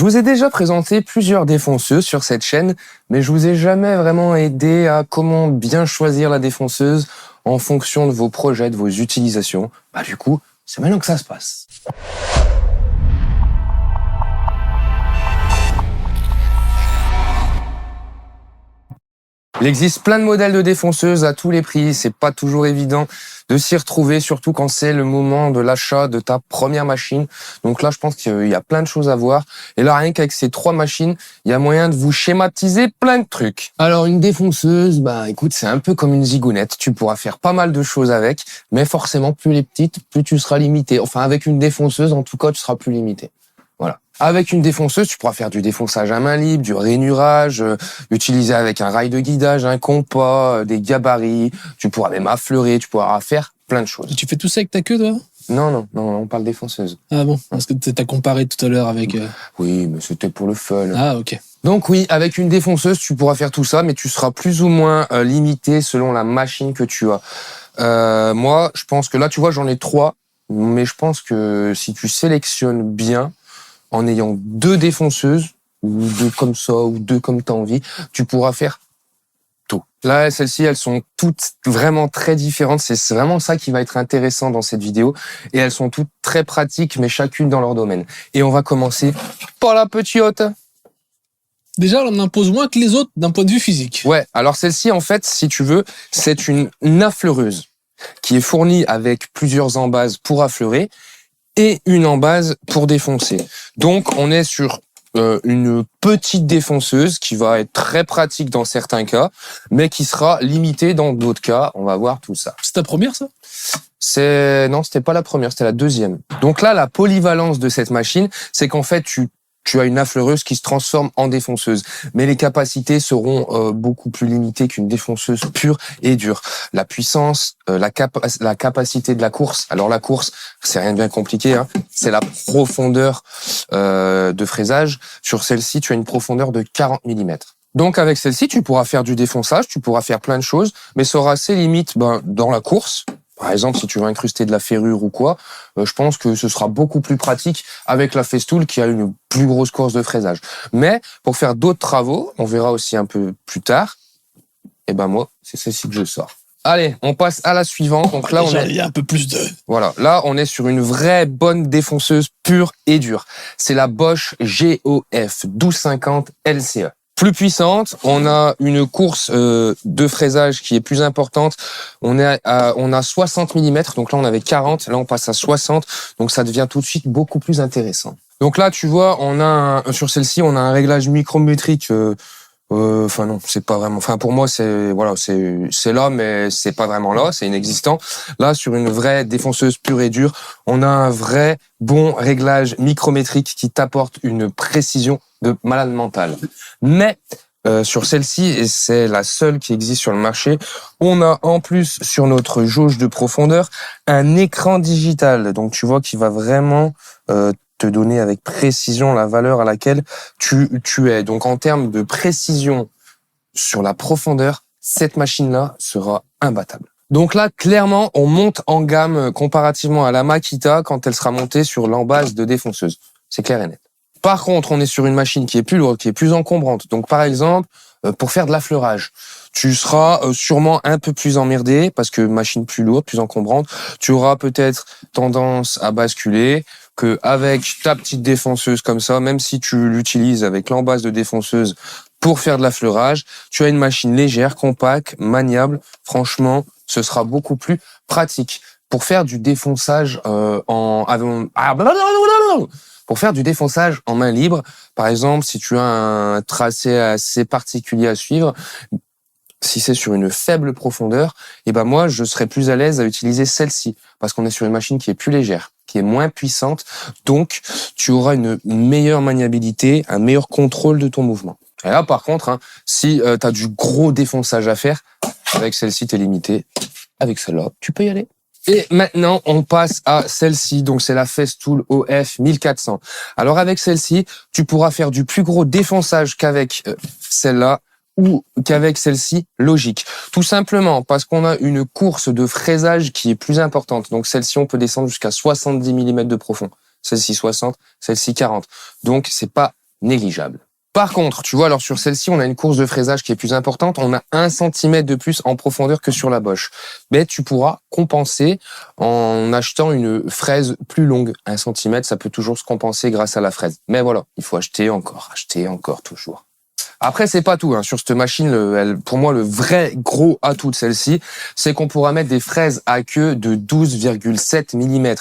Je vous ai déjà présenté plusieurs défonceuses sur cette chaîne, mais je vous ai jamais vraiment aidé à comment bien choisir la défonceuse en fonction de vos projets, de vos utilisations. Du coup, c'est maintenant que ça se passe. Il existe plein de modèles de défonceuses à tous les prix. C'est pas toujours évident de s'y retrouver, surtout quand c'est le moment de l'achat de ta première machine. Donc là, je pense qu'il y a plein de choses à voir. Et là, rien qu'avec ces 3 machines, il y a moyen de vous schématiser plein de trucs. Alors, une défonceuse, écoute, c'est un peu comme une zigounette. Tu pourras faire pas mal de choses avec, mais forcément, plus les petites, plus tu seras limité. Enfin, avec une défonceuse, en tout cas, tu seras plus limité. Voilà. Avec une défonceuse, tu pourras faire du défonçage à main libre, du rainurage, utiliser avec un rail de guidage, un compas, des gabarits. Tu pourras même affleurer, tu pourras faire plein de choses. Tu fais tout ça avec ta queue, toi? Non, on parle défonceuse. Ah bon, parce que t'as comparé tout à l'heure avec... Oui, mais c'était pour le fun. Ah, ok. Donc oui, avec une défonceuse, tu pourras faire tout ça, mais tu seras plus ou moins limité selon la machine que tu as. Moi, je pense que là, tu vois, j'en ai 3, mais je pense que si tu sélectionnes bien, en ayant 2 défonceuses, ou 2 comme ça, ou 2 comme tu as envie, tu pourras faire tout. Là, celles-ci, elles sont toutes vraiment très différentes. C'est vraiment ça qui va être intéressant dans cette vidéo. Et elles sont toutes très pratiques, mais chacune dans leur domaine. Et on va commencer par la petite. Déjà, on en impose moins que les autres d'un point de vue physique. Ouais, alors celle-ci, en fait, si tu veux, c'est une affleureuse qui est fournie avec plusieurs embases pour affleurer et une embase pour défoncer. Donc, on est sur une petite défonceuse qui va être très pratique dans certains cas, mais qui sera limitée dans d'autres cas. On va voir tout ça. C'est ta première, ça? Non, c'était pas la première, c'était la deuxième. Donc là, la polyvalence de cette machine, c'est qu'en fait, tu as une affleureuse qui se transforme en défonceuse. Mais les capacités seront beaucoup plus limitées qu'une défonceuse pure et dure. La puissance, la capacité de la course. Alors la course, c'est rien de bien compliqué, hein. C'est la profondeur de fraisage. Sur celle-ci, tu as une profondeur de 40 mm. Donc avec celle-ci, tu pourras faire du défonçage, tu pourras faire plein de choses, mais ça aura ses limites dans la course. Par exemple, si tu veux incruster de la ferrure ou quoi, je pense que ce sera beaucoup plus pratique avec la Festool qui a une plus grosse course de fraisage. Mais pour faire d'autres travaux, on verra aussi un peu plus tard, moi, c'est celle-ci que je sors. Allez, on passe à la suivante. Donc là, il y a un peu plus de... Voilà, là, on est sur une vraie bonne défonceuse pure et dure. C'est la Bosch GOF 1250 LCE. Plus puissante, on a une course de fraisage qui est plus importante. On a 60 mm, donc là on avait 40, là on passe à 60, donc ça devient tout de suite beaucoup plus intéressant. Donc là tu vois, sur celle-ci on a un réglage micrométrique. Non, c'est pas vraiment. Enfin pour moi c'est là, mais c'est pas vraiment là, c'est inexistant. Là sur une vraie défonceuse pure et dure, on a un vrai bon réglage micrométrique qui t'apporte une précision de malade mental. Mais sur celle-ci, et c'est la seule qui existe sur le marché, on a en plus sur notre jauge de profondeur un écran digital. Donc tu vois qu'il va vraiment te donner avec précision la valeur à laquelle tu es. Donc en termes de précision sur la profondeur, cette machine-là sera imbattable. Donc là, clairement, on monte en gamme comparativement à la Makita quand elle sera montée sur l'embase de défonceuse. C'est clair et net. Par contre, on est sur une machine qui est plus lourde, qui est plus encombrante. Donc, par exemple, pour faire de l'affleurage, tu seras sûrement un peu plus emmerdé parce que machine plus lourde, plus encombrante. Tu auras peut-être tendance à basculer que avec ta petite défonceuse comme ça, même si tu l'utilises avec l'embase de défonceuse pour faire de l'affleurage, tu as une machine légère, compacte, maniable. Franchement, ce sera beaucoup plus pratique. Pour faire du défonçage Pour faire du défonçage en main libre, par exemple, si tu as un tracé assez particulier à suivre, si c'est sur une faible profondeur, moi, je serais plus à l'aise à utiliser celle-ci, parce qu'on est sur une machine qui est plus légère, qui est moins puissante, donc tu auras une meilleure maniabilité, un meilleur contrôle de ton mouvement. Et là, par contre, si tu as du gros défonçage à faire, avec celle-ci, tu es limité. Avec celle-là, tu peux y aller. Et maintenant, on passe à celle-ci. Donc, c'est la Festool OF 1400. Alors, avec celle-ci, tu pourras faire du plus gros défonçage qu'avec celle-là ou qu'avec celle-ci logique. Tout simplement parce qu'on a une course de fraisage qui est plus importante. Donc, celle-ci, on peut descendre jusqu'à 70 mm de profond. Celle-ci 60, celle-ci 40. Donc, c'est pas négligeable. Par contre, tu vois, alors sur celle-ci, on a une course de fraisage qui est plus importante. On a 1 centimètre de plus en profondeur que sur la Bosch. Mais tu pourras compenser en achetant une fraise plus longue. 1 centimètre, ça peut toujours se compenser grâce à la fraise. Mais voilà, il faut acheter encore, toujours. Après, c'est pas tout. Sur cette machine, pour moi, le vrai gros atout de celle-ci, c'est qu'on pourra mettre des fraises à queue de 12,7 mm.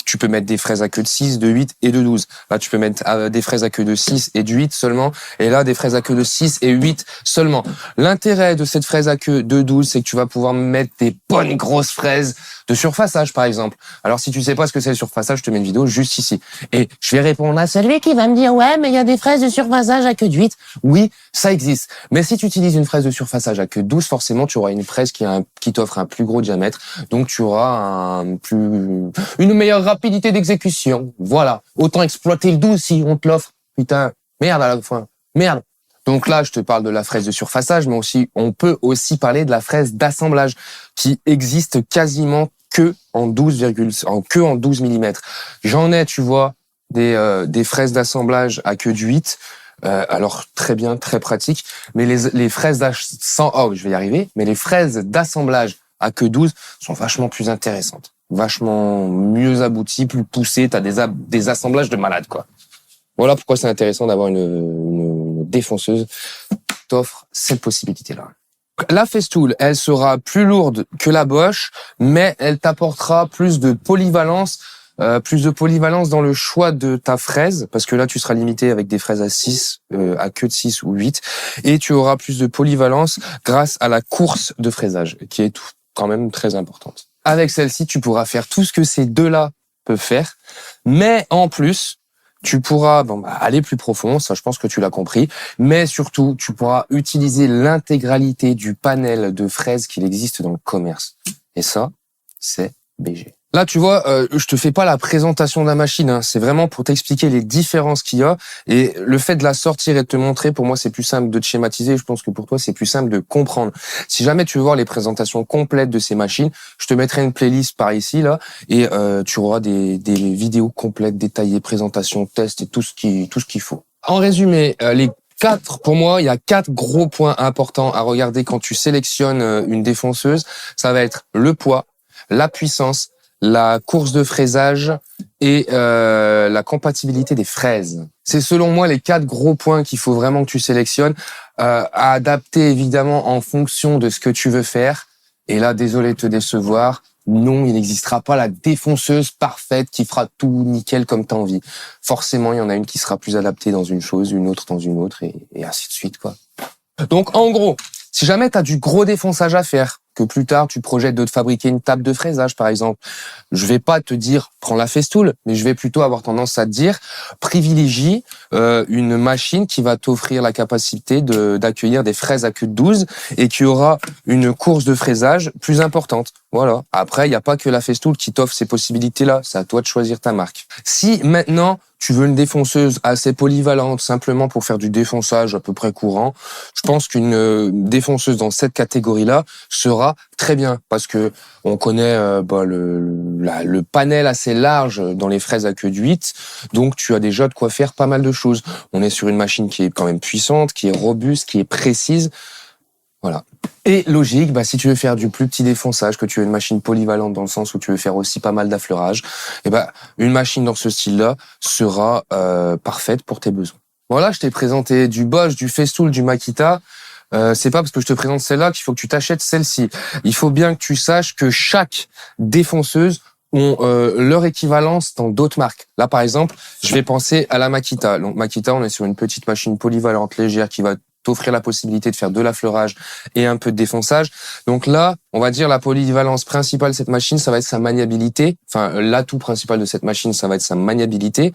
Tu peux mettre des fraises à queue de 6, de 8 et de 12. Là, tu peux mettre des fraises à queue de 6 et de 8 seulement. Et là, des fraises à queue de 6 et 8 seulement. L'intérêt de cette fraise à queue de 12, c'est que tu vas pouvoir mettre des bonnes grosses fraises de surfaçage, par exemple. Alors, si tu sais pas ce que c'est le surfaçage, je te mets une vidéo juste ici. Et je vais répondre à celui qui va me dire, ouais, mais il y a des fraises de surfaçage à queue de 8. Oui, ça existe. Mais si tu utilises une fraise de surfaçage à queue de 12, forcément, tu auras une fraise qui t'offre un plus gros diamètre. Donc, tu auras une meilleure rapidité d'exécution. Voilà. Autant exploiter le 12 si on te l'offre. Putain, merde à la fin. Merde. Donc là, je te parle de la fraise de surfaçage, mais aussi, on peut aussi parler de la fraise d'assemblage qui existe quasiment que en 12 mm. J'en ai, tu vois, des fraises d'assemblage à queue de 8. Alors très bien, très pratique. Mais les fraises je vais y arriver. Mais les fraises d'assemblage à queue 12 sont vachement plus intéressantes, vachement mieux abouties, plus poussées. T'as des assemblages de malade, quoi. Voilà pourquoi c'est intéressant d'avoir une défonceuse qui t'offre cette possibilité-là. La Festool, elle sera plus lourde que la Bosch, mais elle t'apportera plus de polyvalence dans le choix de ta fraise, parce que là, tu seras limité avec des fraises à 6, à queue de 6 ou 8, et tu auras plus de polyvalence grâce à la course de fraisage, qui est quand même très importante. Avec celle-ci, tu pourras faire tout ce que ces deux-là peuvent faire, mais en plus, tu pourras aller plus profond, ça je pense que tu l'as compris, mais surtout, tu pourras utiliser l'intégralité du panel de fraises qu'il existe dans le commerce. Et ça, c'est BG. Là, tu vois, je te fais pas la présentation de la machine, c'est vraiment pour t'expliquer les différences qu'il y a, et le fait de la sortir et de te montrer, pour moi, c'est plus simple de te schématiser, je pense que pour toi, c'est plus simple de comprendre. Si jamais tu veux voir les présentations complètes de ces machines, je te mettrai une playlist par ici, là, et tu auras des vidéos complètes, détaillées, présentations, tests et tout ce qu'il faut. En résumé, pour moi, il y a 4 gros points importants à regarder quand tu sélectionnes une défonceuse. Ça va être le poids, la puissance, la course de fraisage et la compatibilité des fraises. C'est selon moi les 4 gros points qu'il faut vraiment que tu sélectionnes, à adapter évidemment en fonction de ce que tu veux faire. Et là, désolé de te décevoir, non, il n'existera pas la défonceuse parfaite qui fera tout nickel comme t'as envie. Forcément, il y en a une qui sera plus adaptée dans une chose, une autre dans une autre, et ainsi de suite, quoi. Donc, en gros, si jamais tu as du gros défonçage à faire, que plus tard tu projettes de te fabriquer une table de fraisage par exemple, je vais pas te dire prends la Festool, mais je vais plutôt avoir tendance à te dire privilégie une machine qui va t'offrir la capacité d'accueillir des fraises à queue de 12 et qui aura une course de fraisage plus importante. Voilà. Après, il n'y a pas que la Festool qui t'offre ces possibilités-là, c'est à toi de choisir ta marque. Si maintenant tu veux une défonceuse assez polyvalente, simplement pour faire du défonçage à peu près courant, je pense qu'une défonceuse dans cette catégorie-là sera très bien, parce que on connaît le panel assez large dans les fraises à queue de 8, donc tu as déjà de quoi faire pas mal de choses. On est sur une machine qui est quand même puissante, qui est robuste, qui est précise. Voilà. Et logique, si tu veux faire du plus petit défonçage, que tu veux une machine polyvalente dans le sens où tu veux faire aussi pas mal d'affleurage, une machine dans ce style-là sera parfaite pour tes besoins. Voilà, je t'ai présenté du Bosch, du Festool, du Makita. C'est pas parce que je te présente celle-là qu'il faut que tu t'achètes celle-ci. Il faut bien que tu saches que chaque défonceuse ont leur équivalence dans d'autres marques. Là, par exemple, je vais penser à la Makita. Donc, Makita, on est sur une petite machine polyvalente légère qui va t'offrir la possibilité de faire de l'affleurage et un peu de défonçage. Donc là, on va dire la polyvalence principale de cette machine, ça va être sa maniabilité. Enfin, l'atout principal de cette machine, ça va être sa maniabilité.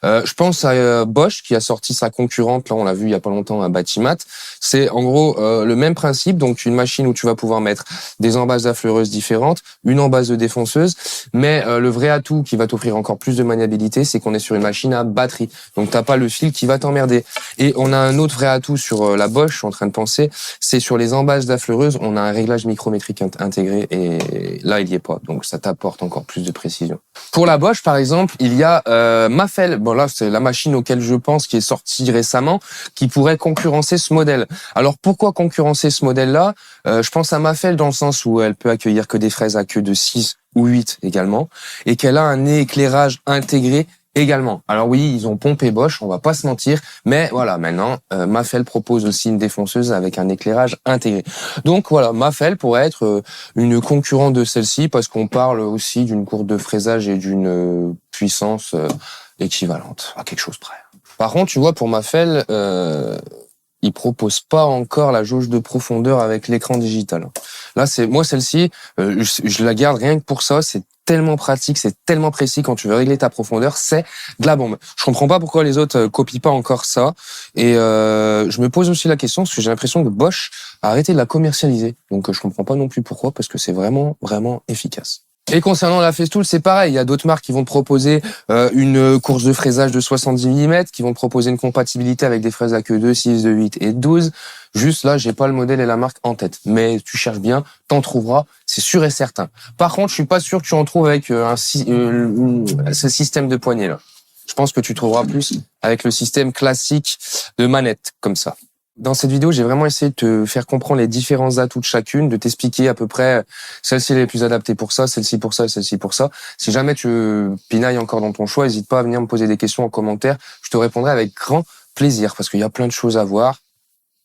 Je pense à Bosch qui a sorti sa concurrente, là on l'a vu il y a pas longtemps, à Batimat. C'est en gros le même principe, donc une machine où tu vas pouvoir mettre des embases d'affleureuses différentes, une embase de défonceuse, mais le vrai atout qui va t'offrir encore plus de maniabilité, c'est qu'on est sur une machine à batterie. Donc t'as pas le fil qui va t'emmerder. Et on a un autre vrai atout sur la Bosch, je suis en train de penser, c'est sur les embases d'affleureuses, on a un réglage micrométrique électronique intégrée et là il y est pas, donc ça t'apporte encore plus de précision. Pour la Bosch par exemple, il y a Mafell. Bon là c'est la machine auquel je pense qui est sortie récemment, qui pourrait concurrencer ce modèle. Alors pourquoi concurrencer ce modèle-là? Je pense à Mafell dans le sens où elle peut accueillir que des fraises à queue de 6 ou 8 également, et qu'elle a un éclairage intégré également. Alors oui, ils ont pompé Bosch, on va pas se mentir, mais voilà, maintenant, Mafell propose aussi une défonceuse avec un éclairage intégré. Donc voilà, Mafell pourrait être une concurrente de celle-ci, parce qu'on parle aussi d'une courbe de fraisage et d'une puissance équivalente, à quelque chose près. Par contre, tu vois, pour Mafell, ils proposent pas encore la jauge de profondeur avec l'écran digital. Là, c'est moi celle-ci, je la garde rien que pour ça. C'est tellement pratique, c'est tellement précis quand tu veux régler ta profondeur, c'est de la bombe. Je comprends pas pourquoi les autres copient pas encore ça. Et je me pose aussi la question parce que j'ai l'impression que Bosch a arrêté de la commercialiser. Donc je comprends pas non plus pourquoi, parce que c'est vraiment vraiment efficace. Et concernant la Festool, c'est pareil. Il y a d'autres marques qui vont te proposer une course de fraisage de 70 mm, qui vont te proposer une compatibilité avec des fraises à queue de 6, de 8 et de 12. Juste là, j'ai pas le modèle et la marque en tête. Mais tu cherches bien, t'en trouveras, c'est sûr et certain. Par contre, je suis pas sûr que tu en trouves avec ce système de poignée là. Je pense que tu trouveras plus avec le système classique de manette, comme ça. Dans cette vidéo, j'ai vraiment essayé de te faire comprendre les différents atouts de chacune, de t'expliquer à peu près celle-ci est la plus adaptée pour ça, celle-ci pour ça et celle-ci pour ça. Si jamais tu pinailles encore dans ton choix, n'hésite pas à venir me poser des questions en commentaire. Je te répondrai avec grand plaisir parce qu'il y a plein de choses à voir,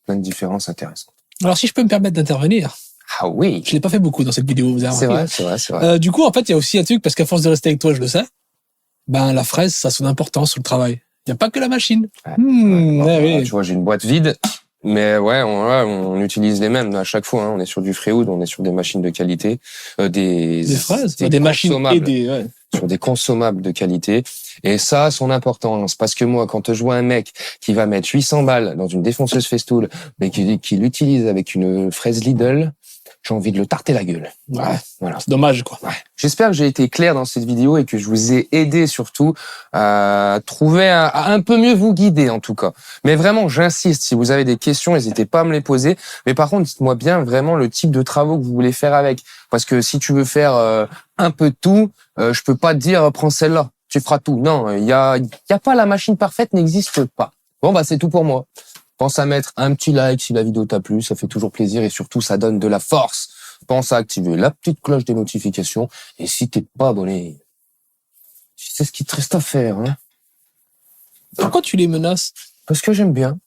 plein de différences intéressantes. Alors, si je peux me permettre d'intervenir, Ah oui, je l'ai pas fait beaucoup dans cette vidéo, vous avez c'est remarqué. vrai, c'est vrai, c'est vrai. Du coup, en fait, il y a aussi un truc, parce qu'à force de rester avec toi, je le sais, ben, la fraise, ça a son importance sur le travail. Il n'y a pas que la machine. Ouais, Ouais, oui. Tu vois, j'ai une boîte vide. Mais ouais, on utilise les mêmes à chaque fois. Hein. On est sur du Freewood, on est sur des machines de qualité, Des fraises, des machines et consommables, des... Ouais. sur des consommables de qualité. Et ça a son importance, parce que moi, quand je vois un mec qui va mettre 800 balles dans une défonceuse Festool, mais qui l'utilise avec une fraise Lidl, j'ai envie de le tarter la gueule. Ouais. Voilà. C'est dommage, quoi. Ouais. J'espère que j'ai été clair dans cette vidéo et que je vous ai aidé surtout à trouver, à un peu mieux vous guider en tout cas. Mais vraiment, j'insiste, si vous avez des questions, n'hésitez pas à me les poser. Mais par contre, dites-moi bien vraiment le type de travaux que vous voulez faire avec. Parce que si tu veux faire un peu de tout, je peux pas te dire prends celle-là, tu feras tout. Non, il y a pas la machine parfaite, n'existe pas. Bon bah c'est tout pour moi. Pense à mettre un petit like si la vidéo t'a plu, ça fait toujours plaisir et surtout ça donne de la force. Pense à activer la petite cloche des notifications et si t'es pas abonné, tu sais ce qu'il te reste à faire, hein. Pourquoi tu les menaces? Parce que j'aime bien.